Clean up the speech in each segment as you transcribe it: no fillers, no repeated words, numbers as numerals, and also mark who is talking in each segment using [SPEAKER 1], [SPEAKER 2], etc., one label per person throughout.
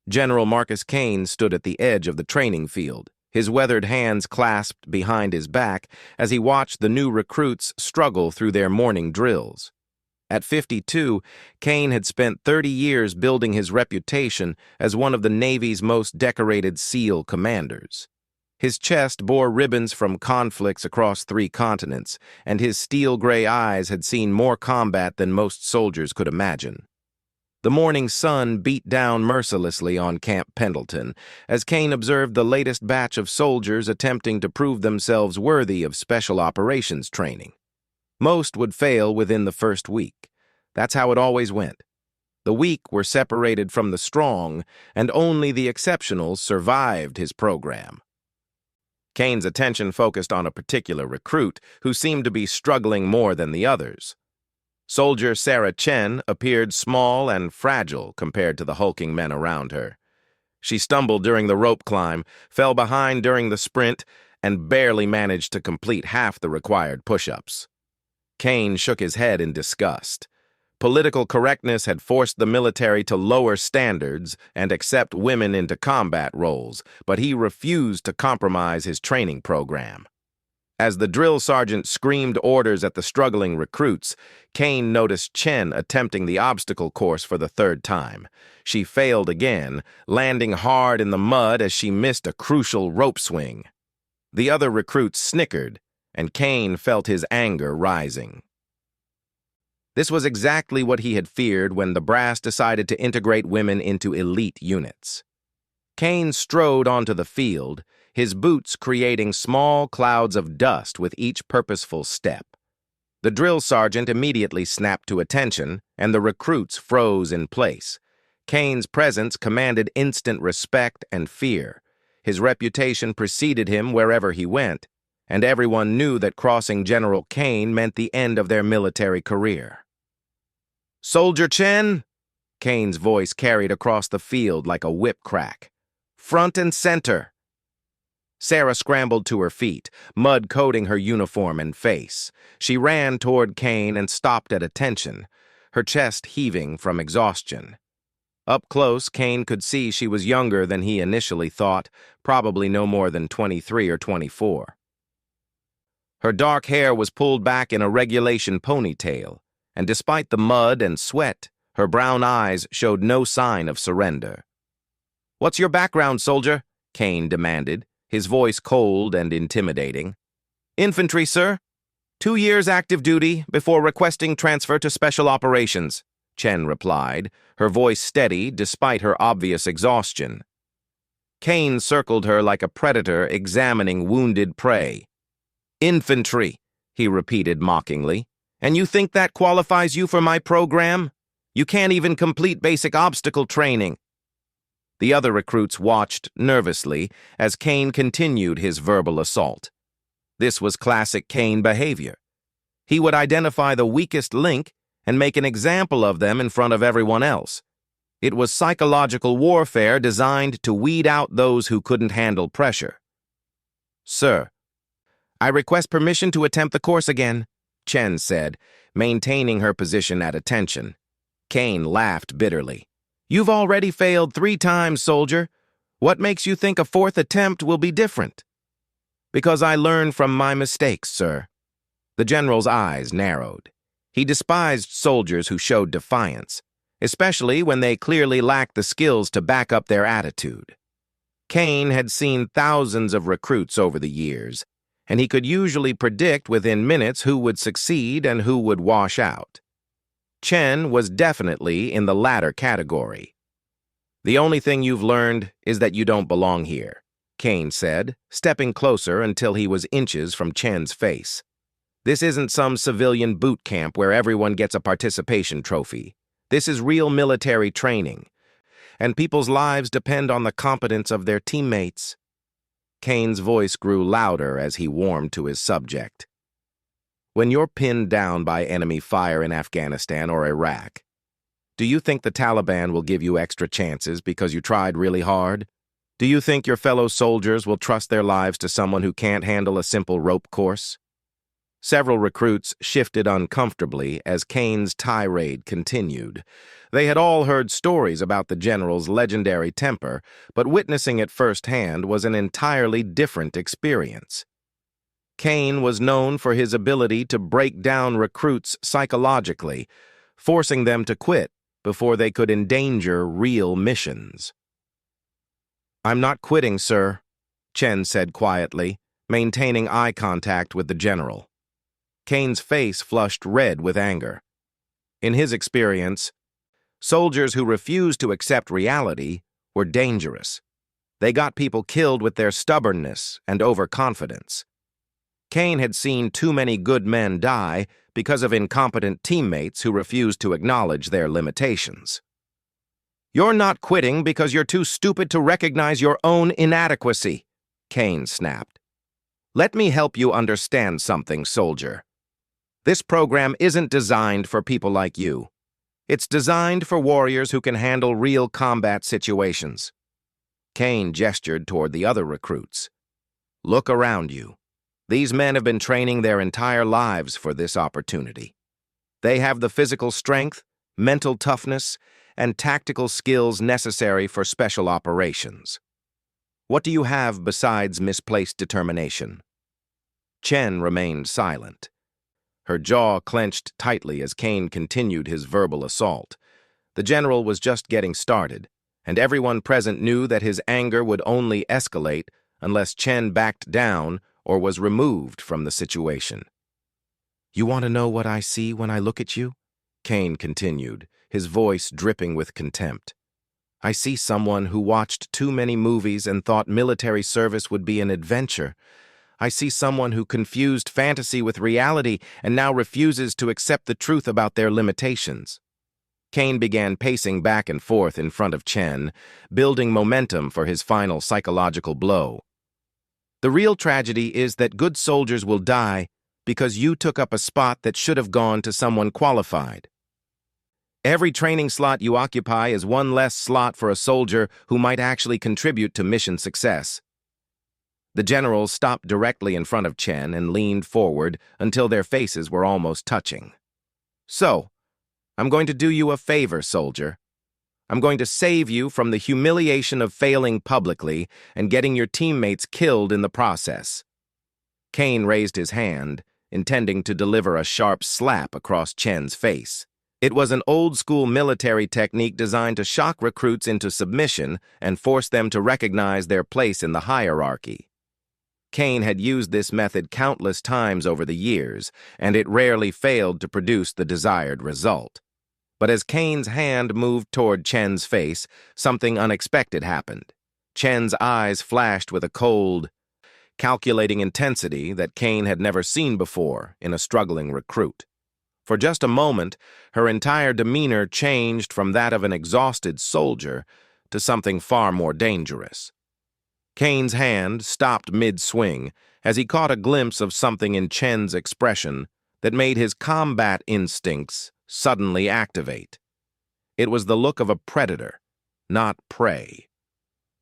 [SPEAKER 1] General Marcus Kane stood at the edge of the training field, his weathered hands clasped behind his back as he watched the new recruits struggle through their morning drills. At 52, Kane had spent 30 years building his reputation as one of the Navy's most decorated SEAL commanders. His chest bore ribbons from conflicts across 3 continents, and his steel-gray eyes had seen more combat than most soldiers could imagine. The morning sun beat down mercilessly on Camp Pendleton as Kane observed the latest batch of soldiers attempting to prove themselves worthy of special operations training. Most would fail within the first week. That's how it always went. The weak were separated from the strong, and only the exceptionals survived his program. Kane's attention focused on a particular recruit who seemed to be struggling more than the others. Soldier Sarah Chen appeared small and fragile compared to the hulking men around her. She stumbled during the rope climb, fell behind during the sprint, and barely managed to complete half the required push-ups. Kane shook his head in disgust. Political correctness had forced the military to lower standards and accept women into combat roles, but he refused to compromise his training program. As the drill sergeant screamed orders at the struggling recruits, Kane noticed Chen attempting the obstacle course for the 3rd time. She failed again, landing hard in the mud as she missed a crucial rope swing. The other recruits snickered, and Kane felt his anger rising. This was exactly what he had feared when the brass decided to integrate women into elite units. Kane strode onto the field, his boots creating small clouds of dust with each purposeful step. The drill sergeant immediately snapped to attention, and the recruits froze in place. Kane's presence commanded instant respect and fear. His reputation preceded him wherever he went, and everyone knew that crossing General Kane meant the end of their military career. "Soldier Chen!" Kane's voice carried across the field like a whip crack. "Front and center!" Sarah scrambled to her feet, mud coating her uniform and face. She ran toward Kane and stopped at attention, her chest heaving from exhaustion. Up close, Kane could see she was younger than he initially thought, probably no more than 23 or 24. Her dark hair was pulled back in a regulation ponytail, and despite the mud and sweat, her brown eyes showed no sign of surrender. "What's your background, soldier?" Kane demanded, his voice cold and intimidating. "Infantry, sir. 2 years active duty before requesting transfer to special operations," Chen replied, her voice steady despite her obvious exhaustion. Kane circled her like a predator examining wounded prey. "Infantry," he repeated mockingly. "And you think that qualifies you for my program? You can't even complete basic obstacle training." The other recruits watched nervously as Kane continued his verbal assault. This was classic Kane behavior. He would identify the weakest link and make an example of them in front of everyone else. It was psychological warfare designed to weed out those who couldn't handle pressure. "Sir, I request permission to attempt the course again," Chen said, maintaining her position at attention. Kane laughed bitterly. "You've already failed 3 times, soldier. What makes you think a 4th attempt will be different?" "Because I learned from my mistakes, sir." The general's eyes narrowed. He despised soldiers who showed defiance, especially when they clearly lacked the skills to back up their attitude. Kane had seen thousands of recruits over the years, and he could usually predict within minutes who would succeed and who would wash out. Chen was definitely in the latter category. "The only thing you've learned is that you don't belong here," Kane said, stepping closer until he was inches from Chen's face. "This isn't some civilian boot camp where everyone gets a participation trophy. This is real military training, and people's lives depend on the competence of their teammates." Kane's voice grew louder as he warmed to his subject. "When you're pinned down by enemy fire in Afghanistan or Iraq, do you think the Taliban will give you extra chances because you tried really hard? Do you think your fellow soldiers will trust their lives to someone who can't handle a simple rope course?" Several recruits shifted uncomfortably as Kane's tirade continued. They had all heard stories about the general's legendary temper, but witnessing it firsthand was an entirely different experience. Kane was known for his ability to break down recruits psychologically, forcing them to quit before they could endanger real missions. "I'm not quitting, sir," Chen said quietly, maintaining eye contact with the general. Kane's face flushed red with anger. In his experience, soldiers who refused to accept reality were dangerous. They got people killed with their stubbornness and overconfidence. Kane had seen too many good men die because of incompetent teammates who refused to acknowledge their limitations. "You're not quitting because you're too stupid to recognize your own inadequacy," Kane snapped. "Let me help you understand something, soldier. This program isn't designed for people like you. It's designed for warriors who can handle real combat situations." Kane gestured toward the other recruits. "Look around you. These men have been training their entire lives for this opportunity. They have the physical strength, mental toughness, and tactical skills necessary for special operations. What do you have besides misplaced determination?" Chen remained silent. Her jaw clenched tightly as Kane continued his verbal assault. The general was just getting started, and everyone present knew that his anger would only escalate unless Chen backed down or was removed from the situation. "You want to know what I see when I look at you?" Kane continued, his voice dripping with contempt. "I see someone who watched too many movies and thought military service would be an adventure. I see someone who confused fantasy with reality and now refuses to accept the truth about their limitations." Kane began pacing back and forth in front of Chen, building momentum for his final psychological blow. "The real tragedy is that good soldiers will die because you took up a spot that should have gone to someone qualified. Every training slot you occupy is one less slot for a soldier who might actually contribute to mission success." The general stopped directly in front of Chen and leaned forward until their faces were almost touching. "So, I'm going to do you a favor, soldier. I'm going to save you from the humiliation of failing publicly and getting your teammates killed in the process." Kane raised his hand, intending to deliver a sharp slap across Chen's face. It was an old-school military technique designed to shock recruits into submission and force them to recognize their place in the hierarchy. Kane had used this method countless times over the years, and it rarely failed to produce the desired result. But as Kane's hand moved toward Chen's face, something unexpected happened. Chen's eyes flashed with a cold, calculating intensity that Kane had never seen before in a struggling recruit. For just a moment, her entire demeanor changed from that of an exhausted soldier to something far more dangerous. Kane's hand stopped mid-swing as he caught a glimpse of something in Chen's expression that made his combat instincts suddenly activate. It was the look of a predator, not prey.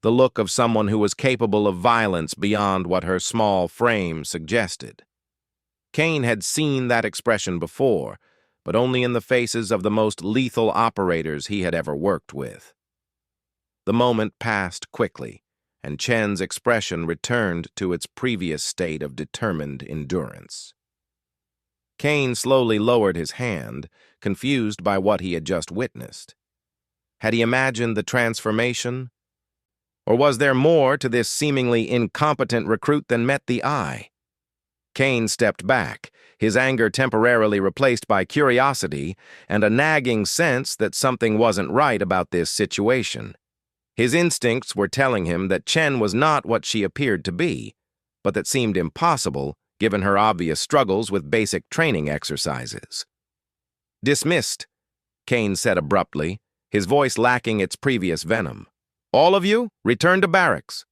[SPEAKER 1] The look of someone who was capable of violence beyond what her small frame suggested. Kane had seen that expression before, but only in the faces of the most lethal operators he had ever worked with. The moment passed quickly, and Chen's expression returned to its previous state of determined endurance. Kane slowly lowered his hand, confused by what he had just witnessed. Had he imagined the transformation? Or was there more to this seemingly incompetent recruit than met the eye? Kane stepped back, his anger temporarily replaced by curiosity and a nagging sense that something wasn't right about this situation. His instincts were telling him that Chen was not what she appeared to be, but that seemed impossible given her obvious struggles with basic training exercises. "Dismissed," Kane said abruptly, his voice lacking its previous venom. "All of you, return to barracks."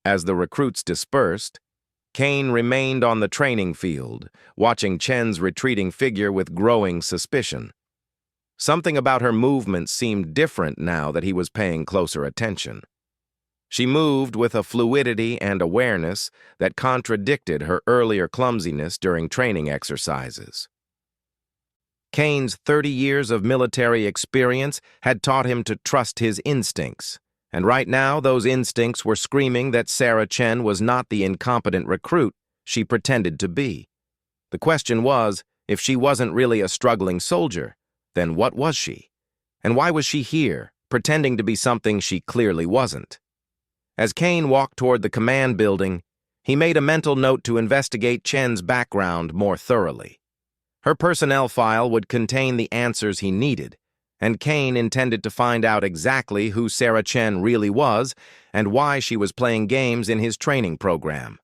[SPEAKER 1] As the recruits dispersed, Kane remained on the training field, watching Chen's retreating figure with growing suspicion. Something about her movements seemed different now that he was paying closer attention. She moved with a fluidity and awareness that contradicted her earlier clumsiness during training exercises. Kane's 30 years of military experience had taught him to trust his instincts, and right now those instincts were screaming that Sarah Chen was not the incompetent recruit she pretended to be. The question was, if she wasn't really a struggling soldier, then what was she? And why was she here, pretending to be something she clearly wasn't? As Kane walked toward the command building, he made a mental note to investigate Chen's background more thoroughly. Her personnel file would contain the answers he needed, and Kane intended to find out exactly who Sarah Chen really was and why she was playing games in his training program.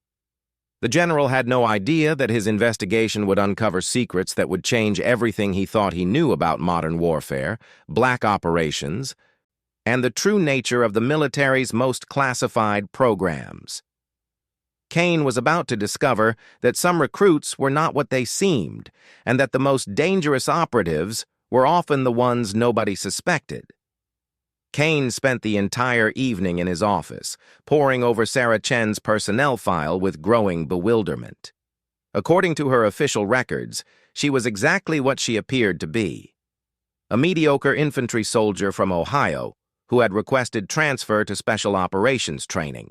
[SPEAKER 1] The general had no idea that his investigation would uncover secrets that would change everything he thought he knew about modern warfare, black operations, and the true nature of the military's most classified programs. Kane was about to discover that some recruits were not what they seemed, and that the most dangerous operatives were often the ones nobody suspected. Kane spent the entire evening in his office, poring over Sarah Chen's personnel file with growing bewilderment. According to her official records, she was exactly what she appeared to be: a mediocre infantry soldier from Ohio who had requested transfer to special operations training.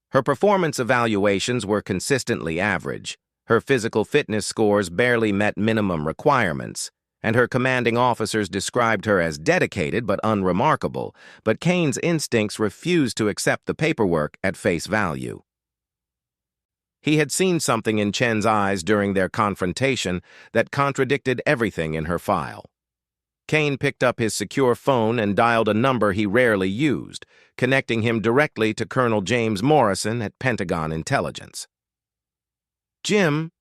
[SPEAKER 1] Her performance evaluations were consistently average, her physical fitness scores barely met minimum requirements, and her commanding officers described her as dedicated but unremarkable, but Kane's instincts refused to accept the paperwork at face value. He had seen something in Chen's eyes during their confrontation that contradicted everything in her file. Kane picked up his secure phone and dialed a number he rarely used, connecting him directly to Colonel James Morrison at Pentagon Intelligence. "Jim,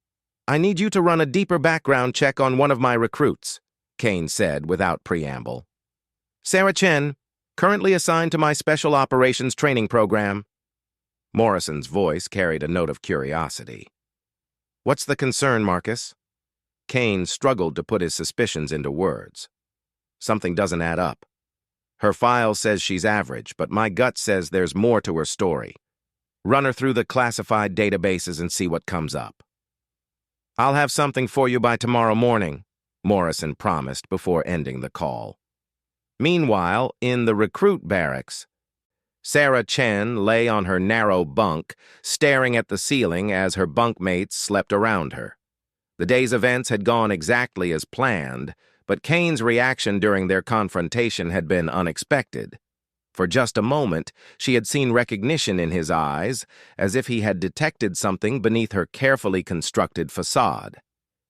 [SPEAKER 1] I need you to run a deeper background check on one of my recruits," Kane said without preamble. "Sarah Chen, currently assigned to my Special Operations training program." Morrison's voice carried a note of curiosity. "What's the concern, Marcus?" Kane struggled to put his suspicions into words. "Something doesn't add up. Her file says she's average, but my gut says there's more to her story. Run her through the classified databases and see what comes up." "I'll have something for you by tomorrow morning," Morrison promised before ending the call. Meanwhile, in the recruit barracks, Sarah Chen lay on her narrow bunk, staring at the ceiling as her bunkmates slept around her. The day's events had gone exactly as planned, but Kane's reaction during their confrontation had been unexpected. For just a moment, she had seen recognition in his eyes, as if he had detected something beneath her carefully constructed facade.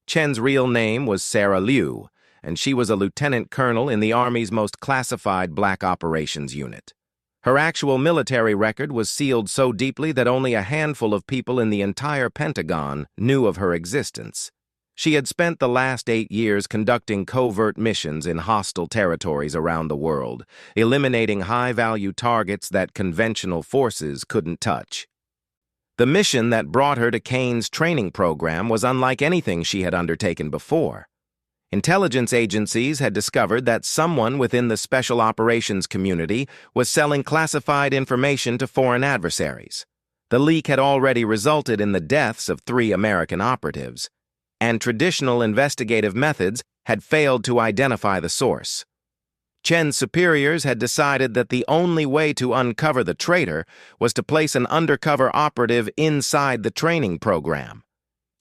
[SPEAKER 1] Chen's real name was Sarah Liu, and she was a lieutenant colonel in the Army's most classified black operations unit. Her actual military record was sealed so deeply that only a handful of people in the entire Pentagon knew of her existence. She had spent the last 8 years conducting covert missions in hostile territories around the world, eliminating high-value targets that conventional forces couldn't touch. The mission that brought her to Kane's training program was unlike anything she had undertaken before. Intelligence agencies had discovered that someone within the special operations community was selling classified information to foreign adversaries. The leak had already resulted in the deaths of 3 American operatives, and traditional investigative methods had failed to identify the source. Chen's superiors had decided that the only way to uncover the traitor was to place an undercover operative inside the training program.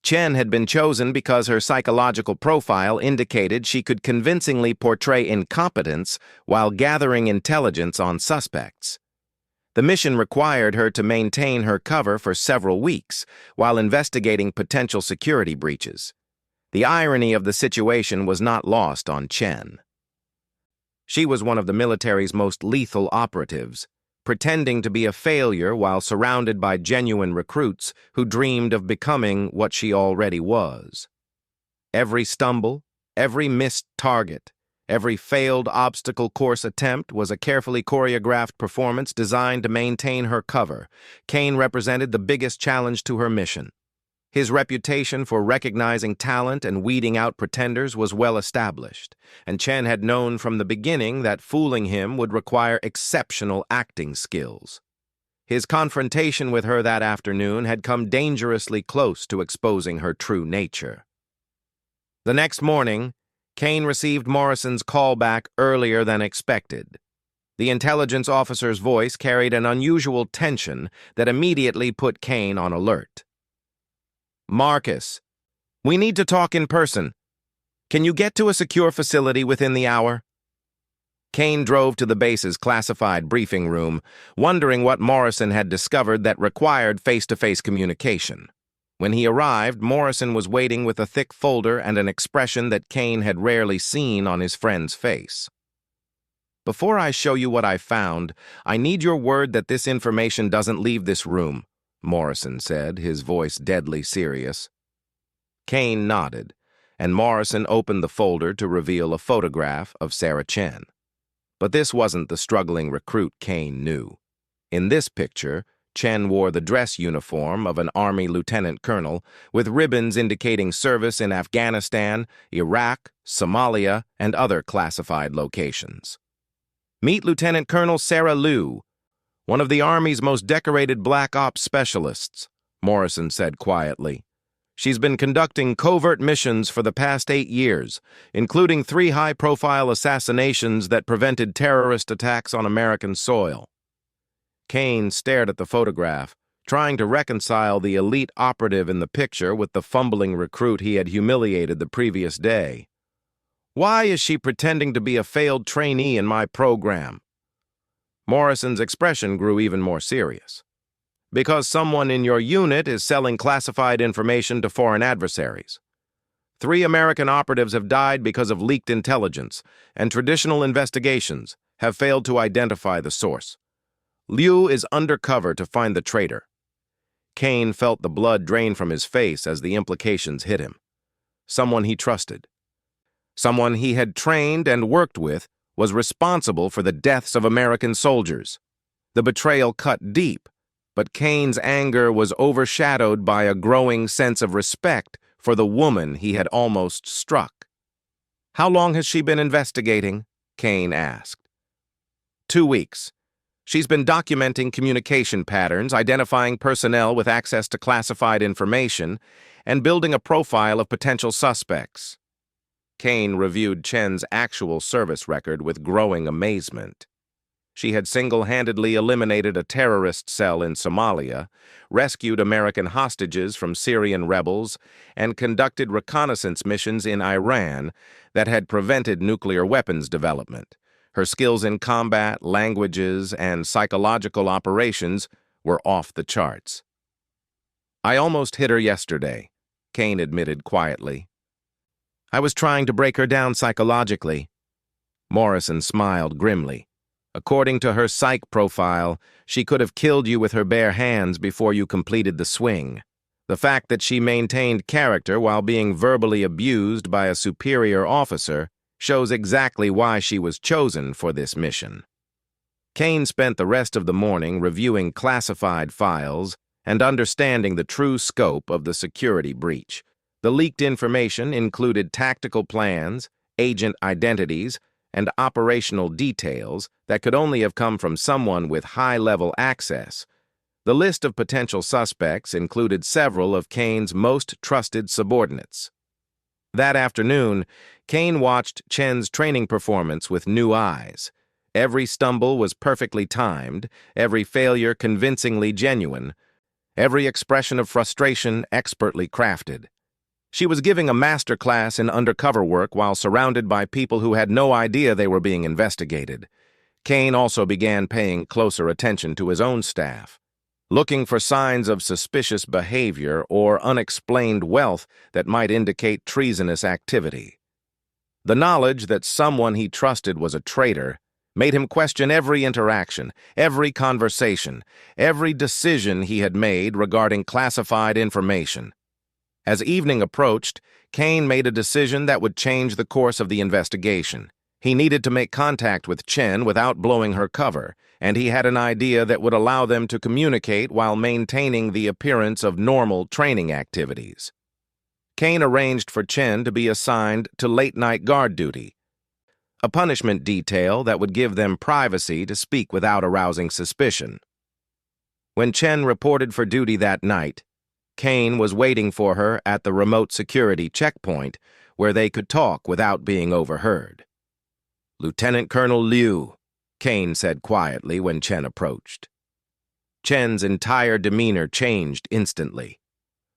[SPEAKER 1] Chen had been chosen because her psychological profile indicated she could convincingly portray incompetence while gathering intelligence on suspects. The mission required her to maintain her cover for several weeks while investigating potential security breaches. The irony of the situation was not lost on Chen. She was one of the military's most lethal operatives, pretending to be a failure while surrounded by genuine recruits who dreamed of becoming what she already was. Every stumble, every missed target, every failed obstacle course attempt was a carefully choreographed performance designed to maintain her cover. Kane represented the biggest challenge to her mission. His reputation for recognizing talent and weeding out pretenders was well established, and Chen had known from the beginning that fooling him would require exceptional acting skills. His confrontation with her that afternoon had come dangerously close to exposing her true nature. The next morning, Kane received Morrison's call back earlier than expected. The intelligence officer's voice carried an unusual tension that immediately put Kane on alert. "Marcus, we need to talk in person. Can you get to a secure facility within the hour?" Kane drove to the base's classified briefing room, wondering what Morrison had discovered that required face-to-face communication. When he arrived, Morrison was waiting with a thick folder and an expression that Kane had rarely seen on his friend's face. "Before I show you what I found, I need your word that this information doesn't leave this room," Morrison said, his voice deadly serious. Kane nodded, and Morrison opened the folder to reveal a photograph of Sarah Chen. But this wasn't the struggling recruit Kane knew. In this picture, Chen wore the dress uniform of an Army lieutenant colonel, with ribbons indicating service in Afghanistan, Iraq, Somalia, and other classified locations. "Meet Lieutenant Colonel Sarah Liu, one of the Army's most decorated Black Ops specialists," Morrison said quietly. "She's been conducting covert missions for the past 8 years, including 3 high-profile assassinations that prevented terrorist attacks on American soil." Kane stared at the photograph, trying to reconcile the elite operative in the picture with the fumbling recruit he had humiliated the previous day. "Why is she pretending to be a failed trainee in my program?" Morrison's expression grew even more serious. "Because someone in your unit is selling classified information to foreign adversaries. 3 American operatives have died because of leaked intelligence, and traditional investigations have failed to identify the source. Liu is undercover to find the traitor." Kane felt the blood drain from his face as the implications hit him. Someone he trusted, someone he had trained and worked with, was responsible for the deaths of American soldiers. The betrayal cut deep, but Kane's anger was overshadowed by a growing sense of respect for the woman he had almost struck. "How long has she been investigating?" Kane asked. 2 weeks. She's been documenting communication patterns, identifying personnel with access to classified information, and building a profile of potential suspects." Kane reviewed Chen's actual service record with growing amazement. She had single-handedly eliminated a terrorist cell in Somalia, rescued American hostages from Syrian rebels, and conducted reconnaissance missions in Iran that had prevented nuclear weapons development. Her skills in combat, languages, and psychological operations were off the charts. "I almost hit her yesterday," Kane admitted quietly. "I was trying to break her down psychologically." Morrison smiled grimly. "According to her psych profile, she could have killed you with her bare hands before you completed the swing. The fact that she maintained character while being verbally abused by a superior officer shows exactly why she was chosen for this mission." Kane spent the rest of the morning reviewing classified files and understanding the true scope of the security breach. The leaked information included tactical plans, agent identities, and operational details that could only have come from someone with high-level access. The list of potential suspects included several of Kane's most trusted subordinates. That afternoon, Kane watched Chen's training performance with new eyes. Every stumble was perfectly timed, every failure convincingly genuine, every expression of frustration expertly crafted. She was giving a master class in undercover work while surrounded by people who had no idea they were being investigated. Kane also began paying closer attention to his own staff, looking for signs of suspicious behavior or unexplained wealth that might indicate treasonous activity. The knowledge that someone he trusted was a traitor made him question every interaction, every conversation, every decision he had made regarding classified information. As evening approached, Kane made a decision that would change the course of the investigation. He needed to make contact with Chen without blowing her cover, and he had an idea that would allow them to communicate while maintaining the appearance of normal training activities. Kane arranged for Chen to be assigned to late-night guard duty, a punishment detail that would give them privacy to speak without arousing suspicion. When Chen reported for duty that night, Kane was waiting for her at the remote security checkpoint where they could talk without being overheard. "Lieutenant Colonel Liu," Kane said quietly when Chen approached. Chen's entire demeanor changed instantly.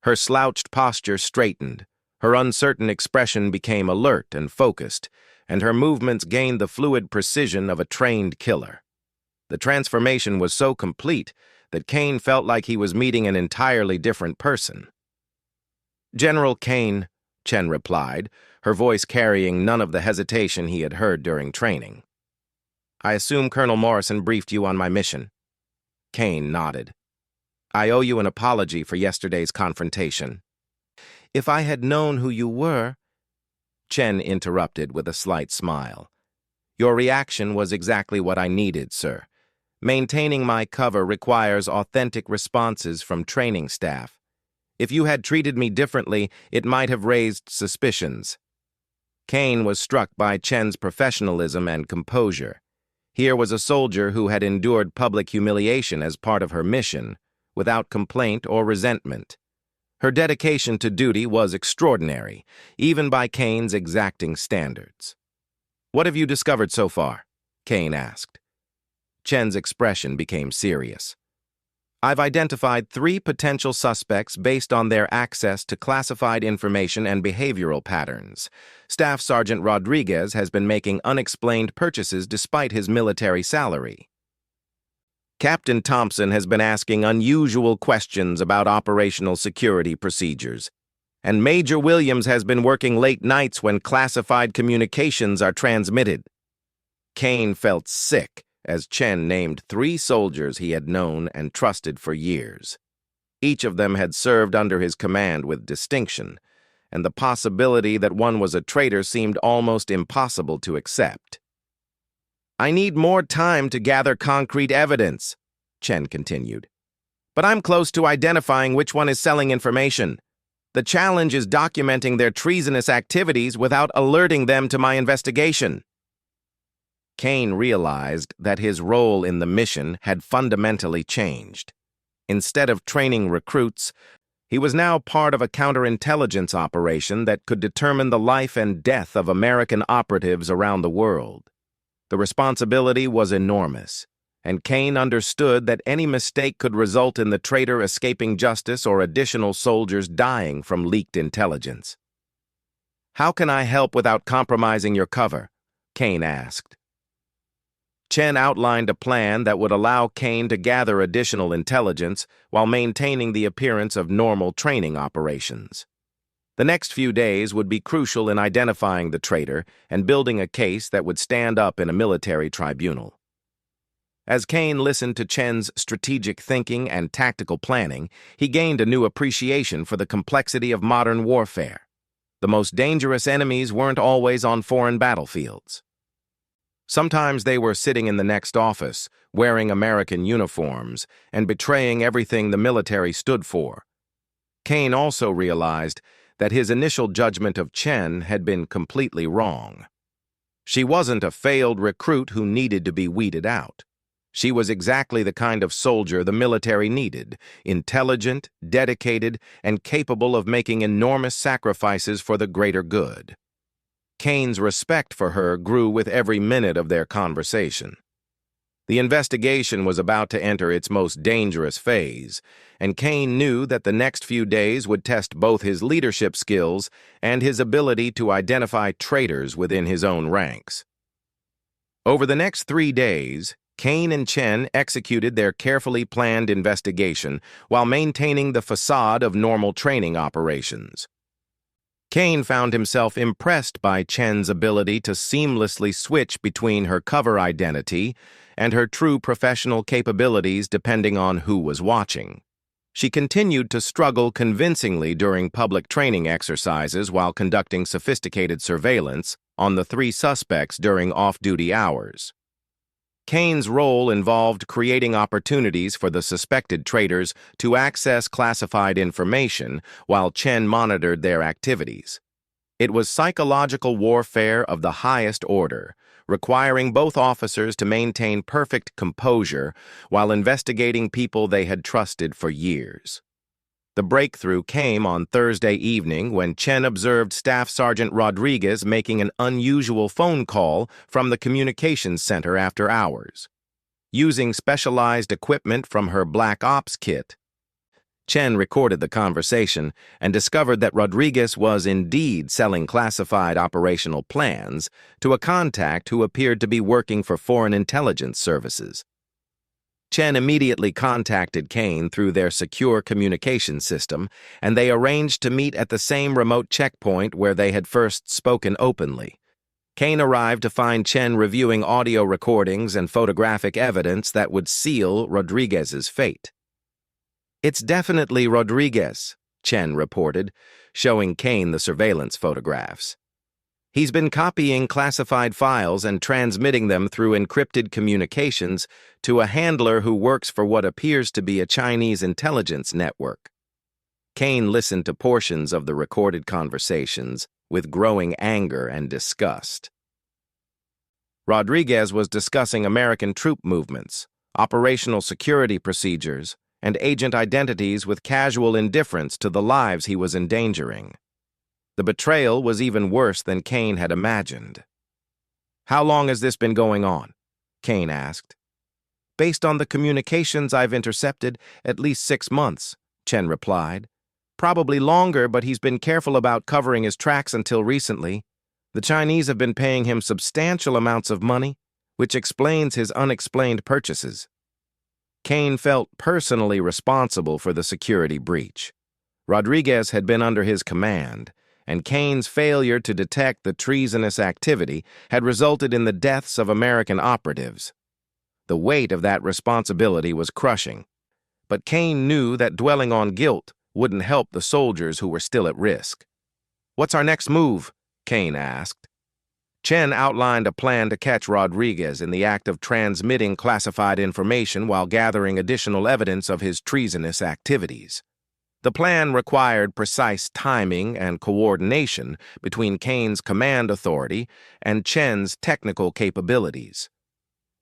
[SPEAKER 1] Her slouched posture straightened, her uncertain expression became alert and focused, and her movements gained the fluid precision of a trained killer. The transformation was so complete that Kane felt like he was meeting an entirely different person. "General Kane," Chen replied, her voice carrying none of the hesitation he had heard during training. "I assume Colonel Morrison briefed you on my mission." Kane nodded. "I owe you an apology for yesterday's confrontation." "If I had known who you were," Chen interrupted with a slight smile. "Your reaction was exactly what I needed, sir. Maintaining my cover requires authentic responses from training staff. If you had treated me differently, it might have raised suspicions." Kane was struck by Chen's professionalism and composure. Here was a soldier who had endured public humiliation as part of her mission, without complaint or resentment. Her dedication to duty was extraordinary, even by Kane's exacting standards. "What have you discovered so far?" Kane asked. Chen's expression became serious. "I've identified 3 potential suspects based on their access to classified information and behavioral patterns. Staff Sergeant Rodriguez has been making unexplained purchases despite his military salary. Captain Thompson has been asking unusual questions about operational security procedures. And Major Williams has been working late nights when classified communications are transmitted." Kane felt sick as Chen named 3 soldiers he had known and trusted for years. Each of them had served under his command with distinction, and the possibility that one was a traitor seemed almost impossible to accept. "I need more time to gather concrete evidence," Chen continued. "But I'm close to identifying which one is selling information. The challenge is documenting their treasonous activities without alerting them to my investigation." Kane realized that his role in the mission had fundamentally changed. Instead of training recruits, he was now part of a counterintelligence operation that could determine the life and death of American operatives around the world. The responsibility was enormous, and Kane understood that any mistake could result in the traitor escaping justice or additional soldiers dying from leaked intelligence. "How can I help without compromising your cover?" Kane asked. Chen outlined a plan that would allow Kane to gather additional intelligence while maintaining the appearance of normal training operations. The next few days would be crucial in identifying the traitor and building a case that would stand up in a military tribunal. As Kane listened to Chen's strategic thinking and tactical planning, he gained a new appreciation for the complexity of modern warfare. The most dangerous enemies weren't always on foreign battlefields. Sometimes they were sitting in the next office, wearing American uniforms, and betraying everything the military stood for. Kane also realized that his initial judgment of Chen had been completely wrong. She wasn't a failed recruit who needed to be weeded out. She was exactly the kind of soldier the military needed, intelligent, dedicated, and capable of making enormous sacrifices for the greater good. Kane's respect for her grew with every minute of their conversation. The investigation was about to enter its most dangerous phase, and Kane knew that the next few days would test both his leadership skills and his ability to identify traitors within his own ranks. Over the next 3 days, Kane and Chen executed their carefully planned investigation while maintaining the facade of normal training operations. Kane found himself impressed by Chen's ability to seamlessly switch between her cover identity and her true professional capabilities depending on who was watching. She continued to struggle convincingly during public training exercises while conducting sophisticated surveillance on the 3 suspects during off-duty hours. Kane's role involved creating opportunities for the suspected traitors to access classified information while Chen monitored their activities. It was psychological warfare of the highest order, requiring both officers to maintain perfect composure while investigating people they had trusted for years. The breakthrough came on Thursday evening when Chen observed Staff Sergeant Rodriguez making an unusual phone call from the communications center after hours. Using specialized equipment from her Black Ops kit, Chen recorded the conversation and discovered that Rodriguez was indeed selling classified operational plans to a contact who appeared to be working for foreign intelligence services. Chen immediately contacted Kane through their secure communication system, and they arranged to meet at the same remote checkpoint where they had first spoken openly. Kane arrived to find Chen reviewing audio recordings and photographic evidence that would seal Rodriguez's fate. "It's definitely Rodriguez," Chen reported, showing Kane the surveillance photographs. "He's been copying classified files and transmitting them through encrypted communications to a handler who works for what appears to be a Chinese intelligence network." Kane listened to portions of the recorded conversations with growing anger and disgust. Rodriguez was discussing American troop movements, operational security procedures, and agent identities with casual indifference to the lives he was endangering. The betrayal was even worse than Kane had imagined. "How long has this been going on?" Kane asked. "Based on the communications I've intercepted, at least 6 months," Chen replied. "Probably longer, but he's been careful about covering his tracks until recently. The Chinese have been paying him substantial amounts of money, which explains his unexplained purchases." Kane felt personally responsible for the security breach. Rodriguez had been under his command, and Kane's failure to detect the treasonous activity had resulted in the deaths of American operatives. The weight of that responsibility was crushing, but Kane knew that dwelling on guilt wouldn't help the soldiers who were still at risk. "What's our next move?" Kane asked. Chen outlined a plan to catch Rodriguez in the act of transmitting classified information while gathering additional evidence of his treasonous activities. The plan required precise timing and coordination between Kane's command authority and Chen's technical capabilities.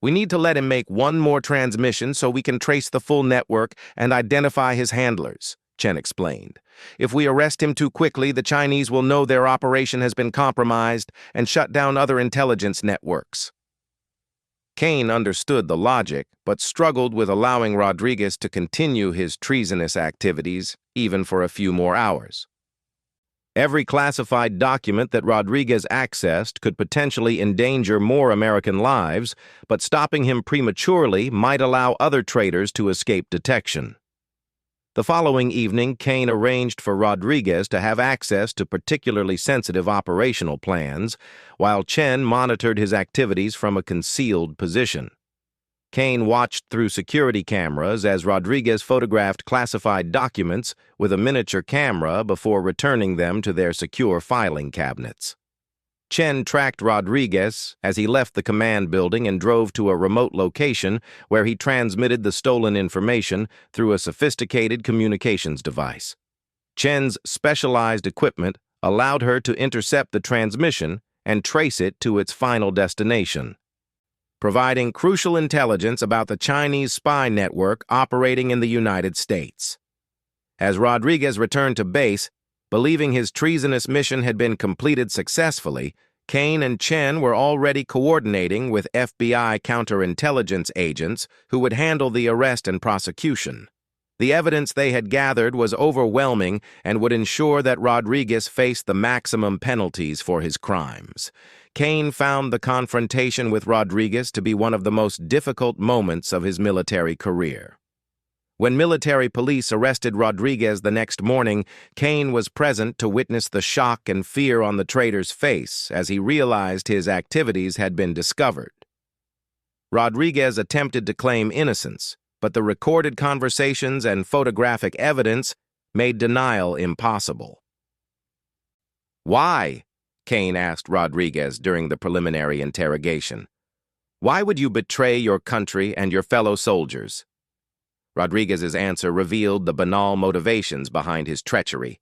[SPEAKER 1] "We need to let him make one more transmission so we can trace the full network and identify his handlers," Chen explained. "If we arrest him too quickly, the Chinese will know their operation has been compromised and shut down other intelligence networks." Kane understood the logic, but struggled with allowing Rodriguez to continue his treasonous activities even for a few more hours. Every classified document that Rodriguez accessed could potentially endanger more American lives, but stopping him prematurely might allow other traitors to escape detection. The following evening, Kane arranged for Rodriguez to have access to particularly sensitive operational plans, while Chen monitored his activities from a concealed position. Kane watched through security cameras as Rodriguez photographed classified documents with a miniature camera before returning them to their secure filing cabinets. Chen tracked Rodriguez as he left the command building and drove to a remote location where he transmitted the stolen information through a sophisticated communications device. Chen's specialized equipment allowed her to intercept the transmission and trace it to its final destination, providing crucial intelligence about the Chinese spy network operating in the United States. As Rodriguez returned to base, believing his treasonous mission had been completed successfully, Kane and Chen were already coordinating with FBI counterintelligence agents who would handle the arrest and prosecution. The evidence they had gathered was overwhelming and would ensure that Rodriguez faced the maximum penalties for his crimes. Kane found the confrontation with Rodriguez to be one of the most difficult moments of his military career. When military police arrested Rodriguez the next morning, Kane was present to witness the shock and fear on the traitor's face as he realized his activities had been discovered. Rodriguez attempted to claim innocence, but the recorded conversations and photographic evidence made denial impossible. "Why?" Kane asked Rodriguez during the preliminary interrogation. "Why would you betray your country and your fellow soldiers?" Rodriguez's answer revealed the banal motivations behind his treachery: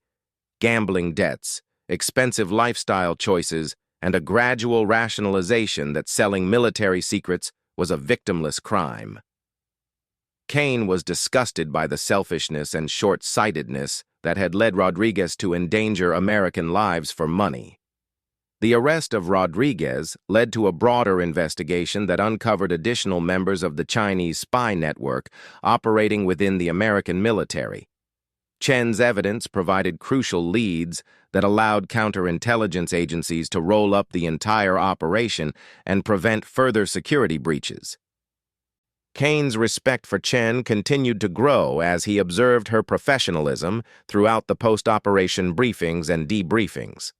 [SPEAKER 1] gambling debts, expensive lifestyle choices, and a gradual rationalization that selling military secrets was a victimless crime. Kane was disgusted by the selfishness and short-sightedness that had led Rodriguez to endanger American lives for money. The arrest of Rodriguez led to a broader investigation that uncovered additional members of the Chinese spy network operating within the American military. Chen's evidence provided crucial leads that allowed counterintelligence agencies to roll up the entire operation and prevent further security breaches. Kane's respect for Chen continued to grow as he observed her professionalism throughout the post-operation briefings and debriefings.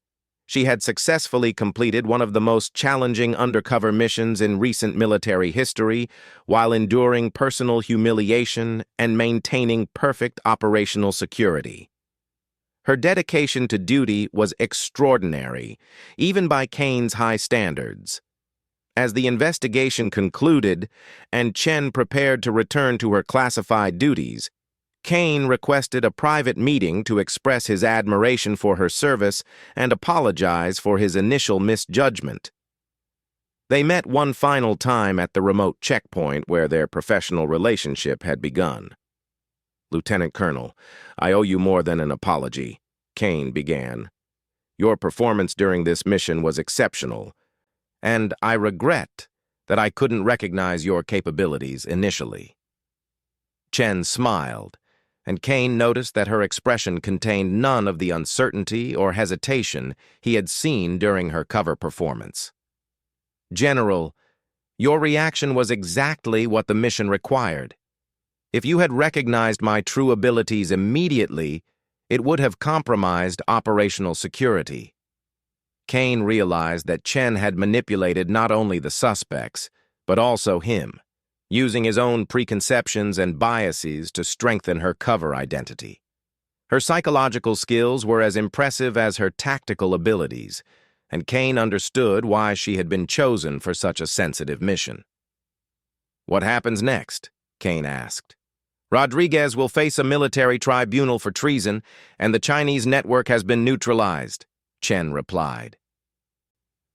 [SPEAKER 1] She had successfully completed one of the most challenging undercover missions in recent military history while enduring personal humiliation and maintaining perfect operational security. Her dedication to duty was extraordinary, even by Kane's high standards. As the investigation concluded and Chen prepared to return to her classified duties, Kane requested a private meeting to express his admiration for her service and apologize for his initial misjudgment. They met one final time at the remote checkpoint where their professional relationship had begun. "Lieutenant Colonel, I owe you more than an apology," Kane began. "Your performance during this mission was exceptional, and I regret that I couldn't recognize your capabilities initially." Chen smiled, and Kane noticed that her expression contained none of the uncertainty or hesitation he had seen during her cover performance. "General, your reaction was exactly what the mission required. If you had recognized my true abilities immediately, it would have compromised operational security." Kane realized that Chen had manipulated not only the suspects, but also him, using his own preconceptions and biases to strengthen her cover identity. Her psychological skills were as impressive as her tactical abilities, and Kane understood why she had been chosen for such a sensitive mission. "What happens next?" Kane asked. "Rodriguez will face a military tribunal for treason, and the Chinese network has been neutralized," Chen replied.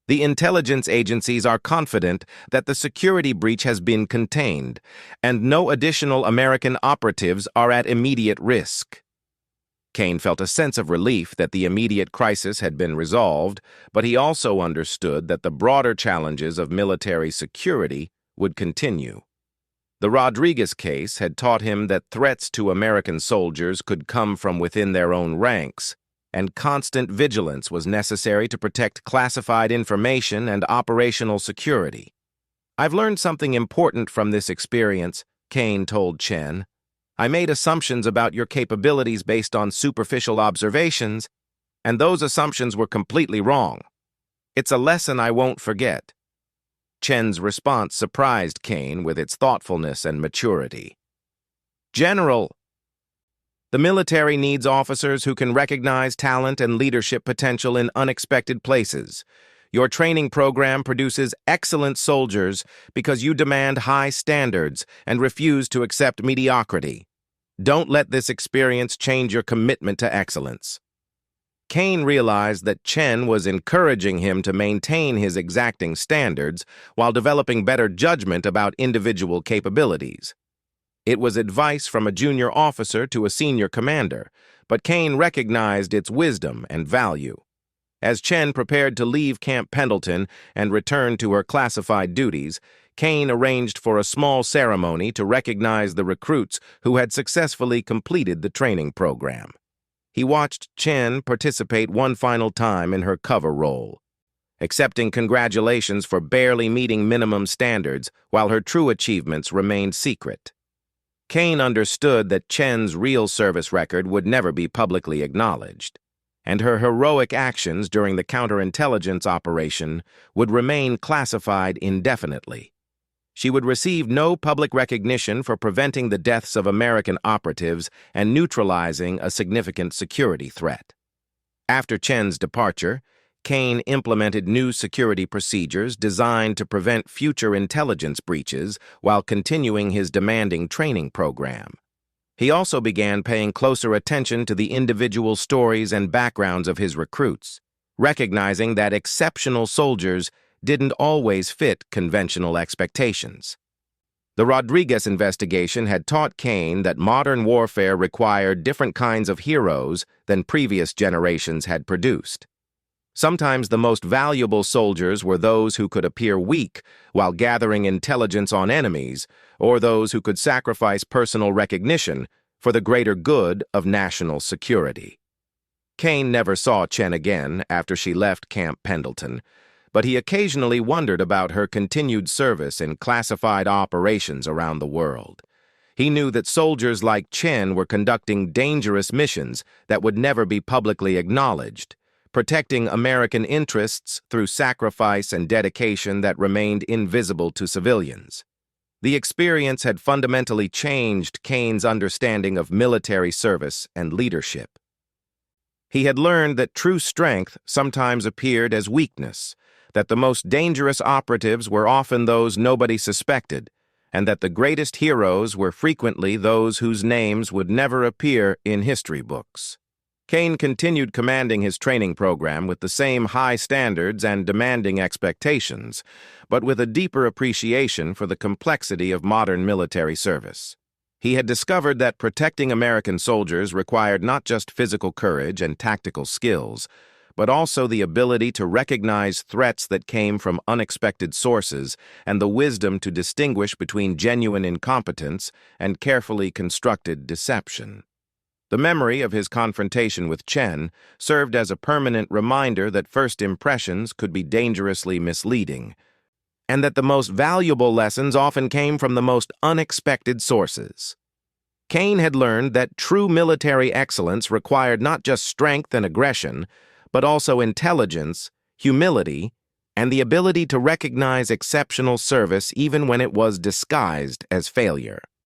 [SPEAKER 1] "The intelligence agencies are confident that the security breach has been contained, and no additional American operatives are at immediate risk." Kane felt a sense of relief that the immediate crisis had been resolved, but he also understood that the broader challenges of military security would continue. The Rodriguez case had taught him that threats to American soldiers could come from within their own ranks, and constant vigilance was necessary to protect classified information and operational security. "I've learned something important from this experience," Kane told Chen. "I made assumptions about your capabilities based on superficial observations, and those assumptions were completely wrong. It's a lesson I won't forget." Chen's response surprised Kane with its thoughtfulness and maturity. "General, the military needs officers who can recognize talent and leadership potential in unexpected places. Your training program produces excellent soldiers because you demand high standards and refuse to accept mediocrity. Don't let this experience change your commitment to excellence." Kane realized that Chen was encouraging him to maintain his exacting standards while developing better judgment about individual capabilities. It was advice from a junior officer to a senior commander, but Kane recognized its wisdom and value. As Chen prepared to leave Camp Pendleton and return to her classified duties, Kane arranged for a small ceremony to recognize the recruits who had successfully completed the training program. He watched Chen participate one final time in her cover role, accepting congratulations for barely meeting minimum standards while her true achievements remained secret. Kane understood that Chen's real service record would never be publicly acknowledged, and her heroic actions during the counterintelligence operation would remain classified indefinitely. She would receive no public recognition for preventing the deaths of American operatives and neutralizing a significant security threat. After Chen's departure, Kane implemented new security procedures designed to prevent future intelligence breaches while continuing his demanding training program. He also began paying closer attention to the individual stories and backgrounds of his recruits, recognizing that exceptional soldiers didn't always fit conventional expectations. The Rodriguez investigation had taught Kane that modern warfare required different kinds of heroes than previous generations had produced. Sometimes the most valuable soldiers were those who could appear weak while gathering intelligence on enemies, or those who could sacrifice personal recognition for the greater good of national security. Kane never saw Chen again after she left Camp Pendleton, but he occasionally wondered about her continued service in classified operations around the world. He knew that soldiers like Chen were conducting dangerous missions that would never be publicly acknowledged, protecting American interests through sacrifice and dedication that remained invisible to civilians. The experience had fundamentally changed Kane's understanding of military service and leadership. He had learned that true strength sometimes appeared as weakness, that the most dangerous operatives were often those nobody suspected, and that the greatest heroes were frequently those whose names would never appear in history books. Kane continued commanding his training program with the same high standards and demanding expectations, but with a deeper appreciation for the complexity of modern military service. He had discovered that protecting American soldiers required not just physical courage and tactical skills, but also the ability to recognize threats that came from unexpected sources and the wisdom to distinguish between genuine incompetence and carefully constructed deception. The memory of his confrontation with Chen served as a permanent reminder that first impressions could be dangerously misleading, and that the most valuable lessons often came from the most unexpected sources. Kane had learned that true military excellence required not just strength and aggression, but also intelligence, humility, and the ability to recognize exceptional service even when it was disguised as failure.